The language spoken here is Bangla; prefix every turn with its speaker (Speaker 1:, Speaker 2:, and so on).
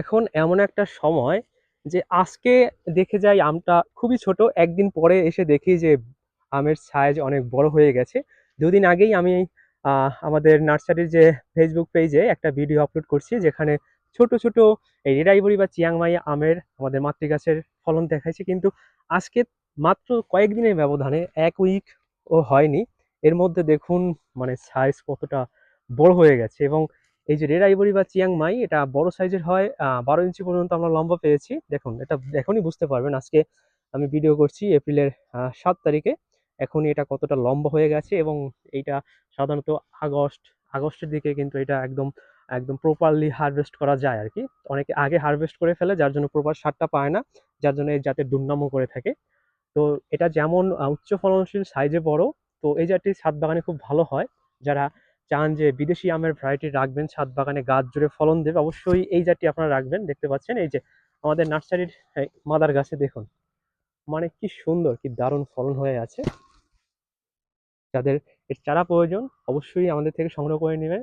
Speaker 1: এখন এমন একটা সময় যে আজকে দেখে যাই আমটা খুবই ছোট, একদিন পরে এসে দেখি যে আমের সাইজ অনেক বড় হয়ে গেছে। দুদিন আগেই আমি আমাদের নার্সারির যে ফেসবুক পেজে একটা ভিডিও আপলোড করছি, যেখানে ছোট ছোট এই রেডাইবুড়ি বা চিয়াংমাই আমের আমাদের মাতৃগাছের ফলন দেখাইছি। কিন্তু আজকে মাত্র কয়েকদিনের ব্যবধানে, এক উইক ও হয়নি, এর মধ্যে দেখুন মানে সাইজ কতটা বড় হয়ে গেছে। এবং এই যে রেড আইভরি বা চিয়াংমাই, এটা বড় সাইজের হয়, 12 ইঞ্চি পর্যন্ত আমরা লম্বা পেয়েছি। দেখুন, এটা এখনই বুঝতে পারবেন। আজকে আমি ভিডিও করছি এপ্রিলের 7 তারিখে, এখনই এটা কতটা লম্বা হয়ে গেছে। এবং এইটা সাধারণত আগস্টের দিকে কিন্তু এটা একদম একদম প্রপারলি হারভেস্ট করা যায় আর কি। অনেকে আগে হারভেস্ট করে ফেলে, যার জন্য প্রপার সারটা পায় না, যার জন্য এই জাতের দুর্নামও করে থাকে। তো এটা যেমন উচ্চ ফলনশীল সাইজে বড়, তো এই জাতটি ছাদ বাগানে খুব ভালো হয়। যারা চান যে বিদেশি আমের ভ্যারাইটি রাখবেন, ছাদ বাগানে গাছ জুড়ে ফলন দেবে, অবশ্যই এই জাতটি আপনারা রাখবেন। দেখতে পাচ্ছেন এই যে আমাদের নার্সারির মাদার গাছে দেখুন, মানে কি সুন্দর, কি দারুণ ফলন হয়ে আছে। যাদের এর চারা প্রয়োজন অবশ্যই আমাদের থেকে সংগ্রহ করে নেবেন।